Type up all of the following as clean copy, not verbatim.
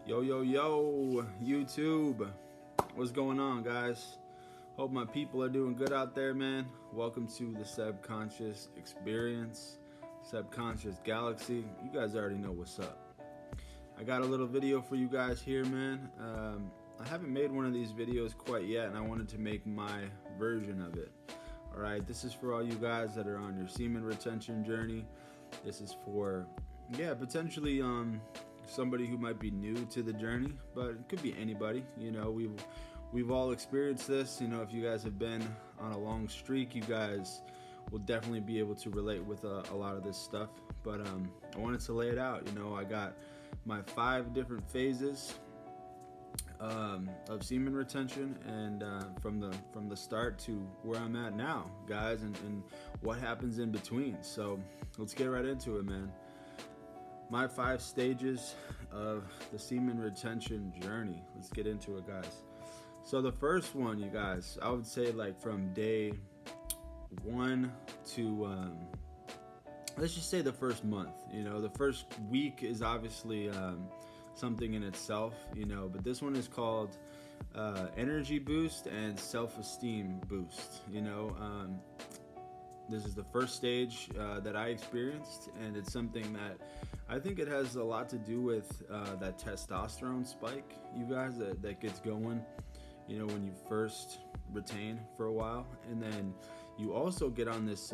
Yo, YouTube. What's going on, guys? Hope my people are doing good out there, man. Welcome to the subconscious experience, subconscious galaxy. You guys already know what's up. I got a little video for you guys here, man. I haven't made one of these videos quite yet, and I wanted to make my version of it. All right, this is for all you guys that are on your semen retention journey. This is for, potentially somebody who might be new to the journey, but it could be anybody. You know, we've all experienced this. You know, if you guys have been on a long streak, you guys will definitely be able to relate with a lot of this stuff. But I wanted to lay it out. You know, I got my 5 different phases of semen retention, and from the start to where I'm at now, guys, and what happens in between. So let's get right into it, man. My 5 stages of the semen retention journey. Let's get into it, guys. So the first one, you guys, I would say like from day 1 to let's just say the first month. You know, the first week is obviously something in itself, you know, but this one is called energy boost and self-esteem boost. You know, this is the first stage that I experienced, and it's something that I think it has a lot to do with that testosterone spike, you guys, that gets going, you know, when you first retain for a while, and then you also get on this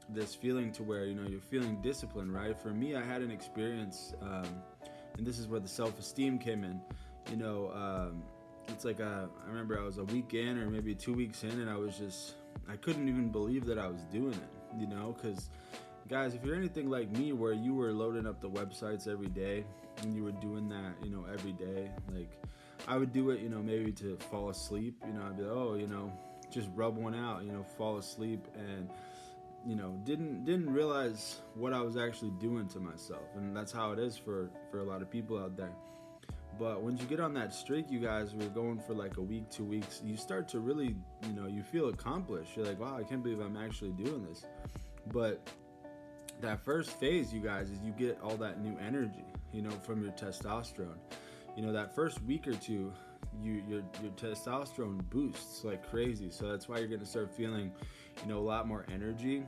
this feeling to where, you know, you're feeling disciplined, right? For me, I had an experience, and this is where the self-esteem came in. You know, it's like I remember I was a week in or maybe 2 weeks in, and I couldn't even believe that I was doing it, you know, because guys, if you're anything like me, where you were loading up the websites every day and you were doing that, you know, every day, like I would do it, you know, maybe to fall asleep, you know, I'd be like, oh, you know, just rub one out, you know, fall asleep, and you know, didn't realize what I was actually doing to myself. And that's how it is for a lot of people out there. But once you get on that streak, you guys, we're going for like a week, 2 weeks, you start to really, you know, you feel accomplished. You're like, wow, I can't believe I'm actually doing this. But that first phase, you guys, is you get all that new energy, you know, from your testosterone. You know, that first week or two, your testosterone boosts like crazy. So that's why you're going to start feeling, you know, a lot more energy.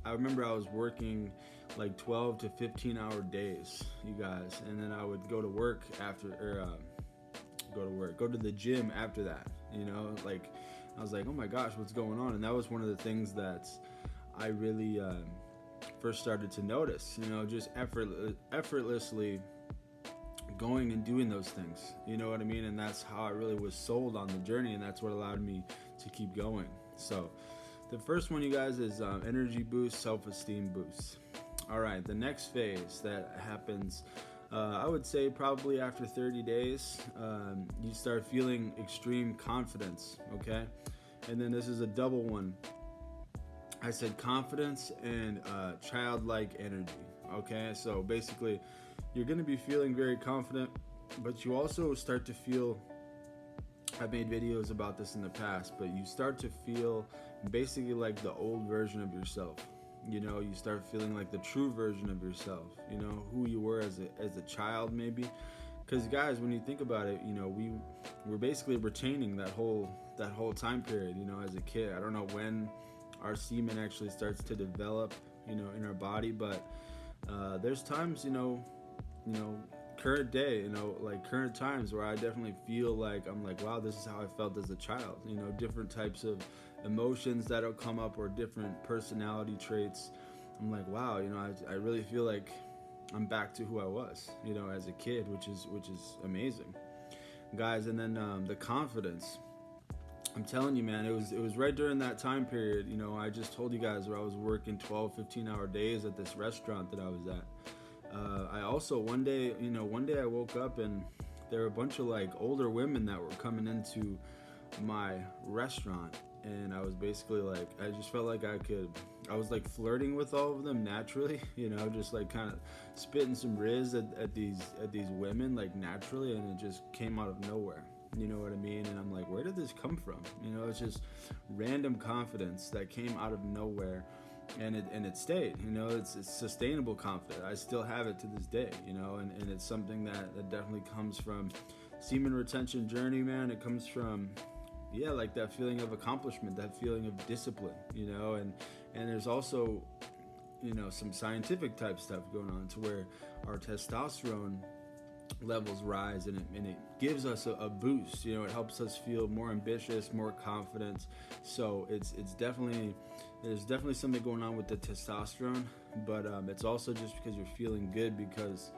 I remember I was working like 12 to 15 hour days, you guys, and then I would go to work after, or go to the gym after that, you know, like I was like, oh my gosh, what's going on? And that was one of the things that I really first started to notice, you know, just effortlessly going and doing those things, you know what I mean? And that's how I really was sold on the journey, and that's what allowed me to keep going. So the first one, you guys, is energy boost, self-esteem boost. All right, the next phase that happens, I would say probably after 30 days, you start feeling extreme confidence, okay? And then this is a double one. I said confidence and childlike energy, okay? So basically, you're going to be feeling very confident, but you also start to feel, I've made videos about this in the past, but you start to feel basically like the old version of yourself. You know, you start feeling like the true version of yourself, you know, who you were as a child maybe. Because guys, when you think about it, you know, we're basically retaining that whole time period, you know, as a kid. I don't know when our semen actually starts to develop, you know, in our body, but there's times, you know, current day, you know, like current times where I definitely feel like I'm like, wow, this is how I felt as a child. You know, different types of emotions that'll come up, or different personality traits. I'm like, wow, you know, I really feel like I'm back to who I was, you know, as a kid, which is amazing, guys. And then the confidence. I'm telling you, man, it was right during that time period. You know, I just told you guys where I was working 12, 15 hour days at this restaurant that I was at. I also one day I woke up and there were a bunch of like older women that were coming into my restaurant, and I was basically like, I just felt like I was like flirting with all of them naturally, you know, just like kind of spitting some riz at these women like naturally, and it just came out of nowhere. You know what I mean? And I'm like, where did this come from? You know, it's just random confidence that came out of nowhere. and it stayed. It's sustainable confidence. I still have it to this day. And it's something that definitely comes from semen retention journey, man. It comes from, yeah, like that feeling of accomplishment, that feeling of discipline, and there's also, some scientific type stuff going on to where our testosterone levels rise, and it gives us a boost. It helps us feel more ambitious, more confident. So it's definitely, there's definitely something going on with the testosterone, but it's also just because you're feeling good, because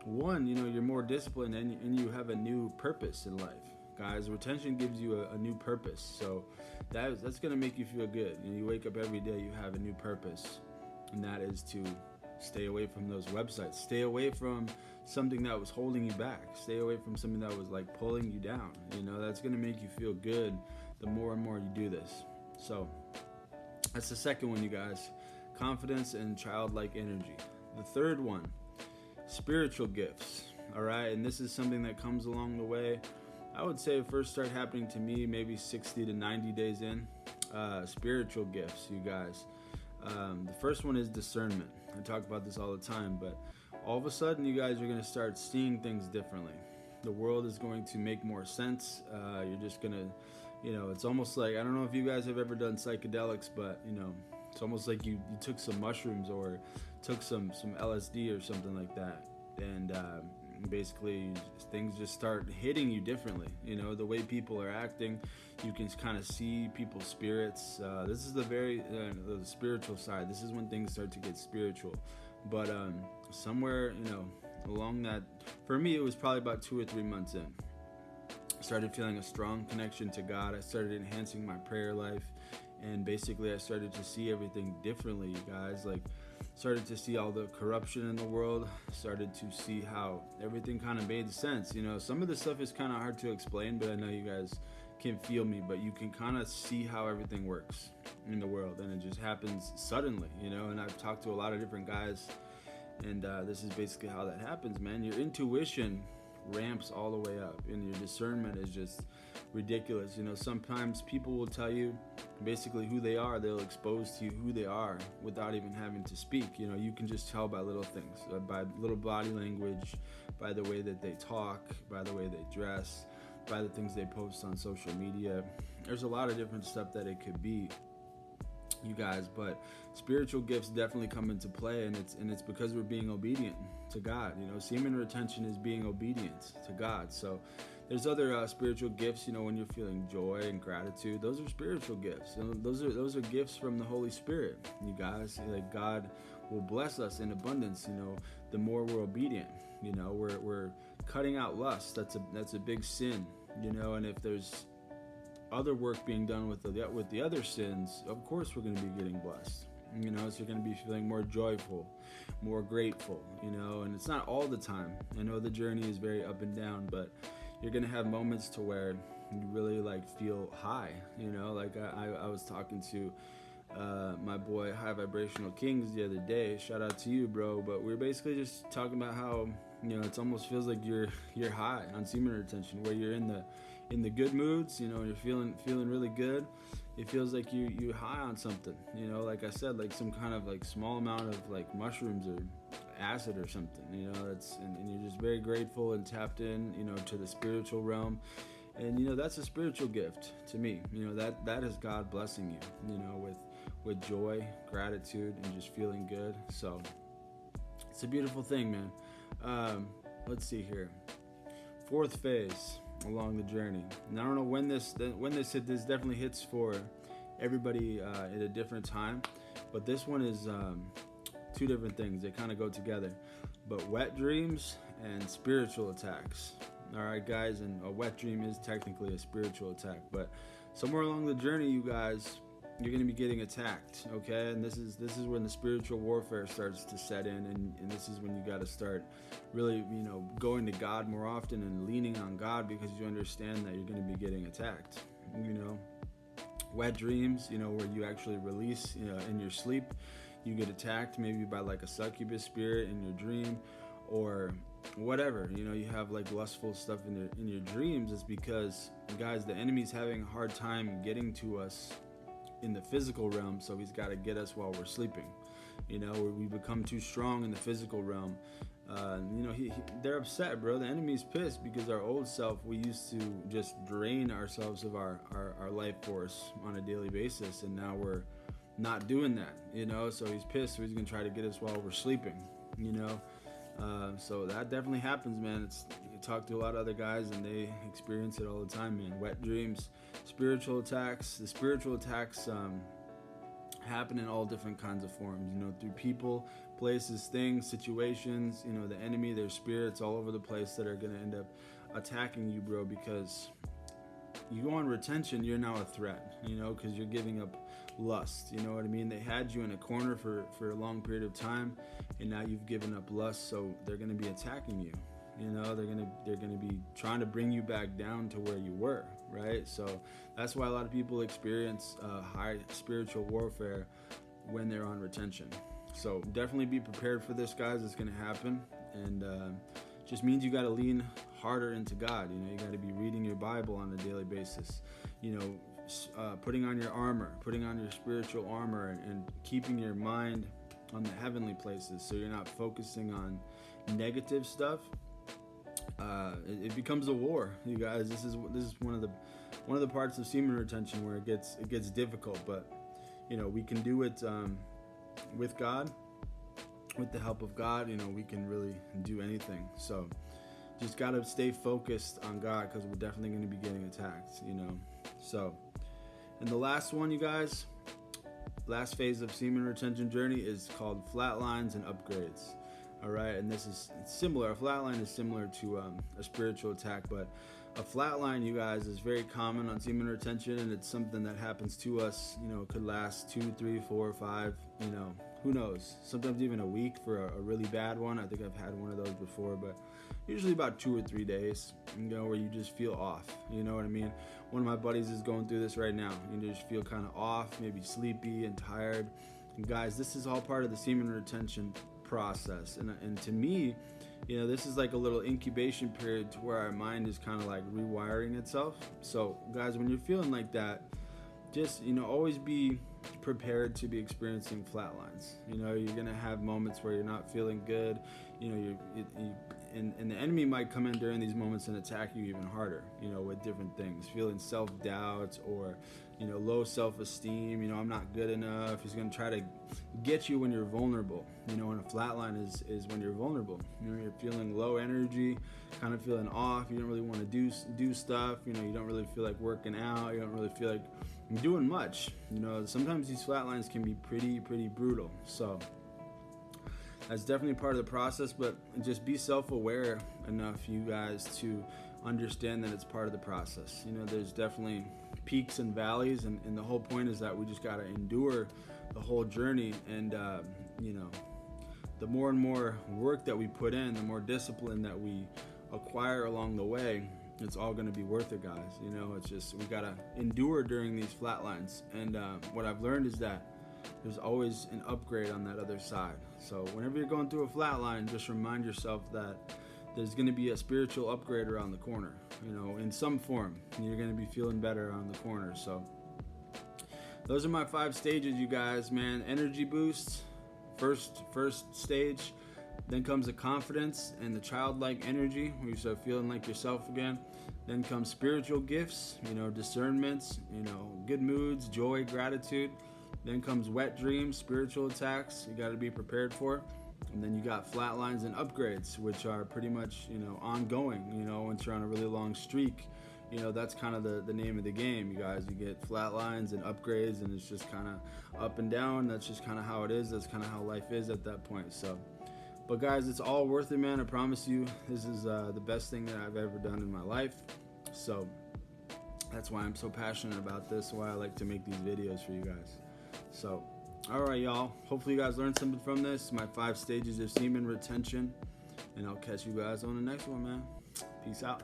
one, you're more disciplined, and you have a new purpose in life. Guys, retention gives you a new purpose, so that's going to make you feel good. You wake up every day, you have a new purpose, and that is to stay away from those websites, stay away from something that was holding you back, stay away from something that was like pulling you down. That's going to make you feel good the more and more you do this. So that's the second one, you guys: confidence and childlike energy. The third one, spiritual gifts. All right, and this is something that comes along the way. I would say it first started happening to me maybe 60 to 90 days in. Spiritual gifts, you guys. The first one is discernment. I talk about this all the time, but all of a sudden you guys are going to start seeing things differently. The world is going to make more sense. You're just going to, it's almost like, I don't know if you guys have ever done psychedelics, but, it's almost like you took some mushrooms or took some LSD or something like that. And basically things just start hitting you differently. The way people are acting, you can kind of see people's spirits. This is the spiritual side. This is when things start to get spiritual. But somewhere, along that, for me, it was probably about 2 or 3 months in. I started feeling a strong connection to God. I started enhancing my prayer life, and basically I started to see everything differently, you guys. Like, started to see all the corruption in the world, started to see how everything kind of made sense. Some of the stuff is kind of hard to explain, but I know you guys can feel me, but you can kind of see how everything works in the world, and it just happens suddenly, and I've talked to a lot of different guys, and this is basically how that happens, man. Your intuition ramps all the way up, and your discernment is just ridiculous. Sometimes people will tell you basically who they are. They'll expose to you who they are without even having to speak. You can just tell by little things, by little body language, by the way that they talk, by the way they dress, by the things they post on social media. There's a lot of different stuff that it could be, you guys, but spiritual gifts definitely come into play, and it's because we're being obedient to God. Semen retention is being obedient to God. So there's other spiritual gifts. When you're feeling joy and gratitude, those are spiritual gifts. Those are gifts from the Holy Spirit, you guys. Like, God will bless us in abundance. The more we're obedient. We're cutting out lust. That's a big sin. And if there's other work being done with the other sins, of course we're going to be getting blessed. So you're going to be feeling more joyful, more grateful. And it's not all the time. I know the journey is very up and down, but you're going to have moments to where you really feel high. Like I was talking to my boy High Vibrational Kings the other day. Shout out to you, bro. But we're basically just talking about how it almost feels like you're high on semen retention, where you're in the good moods. You're feeling really good. It feels like you're high on something. Like I said, like some kind of small amount of mushrooms or acid or something. And you're just very grateful and tapped in, to the spiritual realm. And that's a spiritual gift to me. That is God blessing you, with joy, gratitude, and just feeling good. So it's a beautiful thing, man. Let's see here. Fourth phase along the journey. And I don't know when this hit. This definitely hits for everybody at a different time, but this one is two different things. They kind of go together. But wet dreams and spiritual attacks. All right, guys, and a wet dream is technically a spiritual attack, but somewhere along the journey, you guys, you're going to be getting attacked, okay? And this is when the spiritual warfare starts to set in, and this is when you got to start really, going to God more often and leaning on God, because you understand that you're going to be getting attacked. Wet dreams, where you actually release, in your sleep, you get attacked maybe by a succubus spirit in your dream, or whatever. You have lustful stuff in your dreams. It's because, guys, the enemy's having a hard time getting to us in the physical realm, so he's got to get us while we're sleeping. You know, we become too strong in the physical realm. You know, they're upset, bro. The enemy's pissed because our old self, we used to just drain ourselves of our life force on a daily basis, and now we're not doing that, you know. So he's pissed, so he's gonna try to get us while we're sleeping, you know. So that definitely happens, man. You talk to a lot of other guys and they experience it all the time, man. Wet dreams, spiritual attacks. The spiritual attacks happen in all different kinds of forms, you know, through people, places, things, situations. You know, the enemy, there's spirits all over the place that are going to end up attacking you, bro, because you go on retention, you're now a threat, you know, because you're giving up lust. You know what I mean? They had you in a corner for a long period of time, and now you've given up lust, so they're going to be attacking you. You know, they're gonna be trying to bring you back down to where you were, right? So that's why a lot of people experience high spiritual warfare when they're on retention. So definitely be prepared for this, guys. It's gonna happen, and just means you got to lean harder into God. You know, you got to be reading your Bible on a daily basis. You know, putting on your armor, putting on your spiritual armor, and keeping your mind on the heavenly places, so you're not focusing on negative stuff. It becomes a war, you guys. This is one of the parts of semen retention where it gets difficult, but you know, we can do it with God, with the help of God. You know, we can really do anything. So just gotta stay focused on God, because we're definitely going to be getting attacked, you know. So, and the last one, you guys, last phase of semen retention journey is called flatlines and upgrades. All right, and this is similar. A flatline is similar to a spiritual attack, but a flatline, you guys, is very common on semen retention, and it's something that happens to us. You know, it could last 2, 3, 4, 5. You know, who knows? Sometimes even a week for a really bad one. I think I've had one of those before, but usually about 2 or 3 days. You know, where you just feel off. You know what I mean? One of my buddies is going through this right now. You just feel kind of off, maybe sleepy and tired. And guys, this is all part of the semen retention process, and to me, you know, this is like a little incubation period to where our mind is kind of like rewiring itself. So guys, when you're feeling like that, just, you know, always be prepared to be experiencing flatlines. You know, you're gonna have moments where you're not feeling good. You know, and the enemy might come in during these moments and attack you even harder, you know, with different things, feeling self-doubt, or, you know, low self-esteem. You know, I'm not good enough. He's going to try to get you when you're vulnerable. You know, and a flatline is when you're vulnerable. You know, you're feeling low energy, kind of feeling off. You don't really want to do stuff. You know, you don't really feel like working out. You don't really feel like doing much. You know, sometimes these flatlines can be pretty brutal. So that's definitely part of the process, but just be self-aware enough, you guys, to understand that it's part of the process. You know, there's definitely peaks and valleys, and the whole point is that we just got to endure the whole journey. And you know, the more and more work that we put in, the more discipline that we acquire along the way, it's all going to be worth it, guys. You know, it's just, we got to endure during these flatlines. And what I've learned is that there's always an upgrade on that other side. So whenever you're going through a flatline, just remind yourself that there's going to be a spiritual upgrade around the corner, you know, in some form. You're going to be feeling better around the corner. So those are my 5 stages, you guys, man. Energy boost, first stage. Then comes the confidence and the childlike energy, where you start feeling like yourself again. Then comes spiritual gifts, you know, discernments, you know, good moods, joy, gratitude. Then comes wet dreams, spiritual attacks you got to be prepared for. And then you got flatlines and upgrades, which are pretty much, you know, ongoing. You know, once you're on a really long streak, you know, that's kind of the name of the game, you guys. You get flatlines and upgrades, and it's just kind of up and down. That's just kind of how it is. That's kind of how life is at that point. So, but guys, it's all worth it, man. I promise you, this is the best thing that I've ever done in my life. So that's why I'm so passionate about this, why I like to make these videos for you guys. So, all right, y'all. Hopefully you guys learned something from this. My 5 stages of semen retention. And I'll catch you guys on the next one, man. Peace out.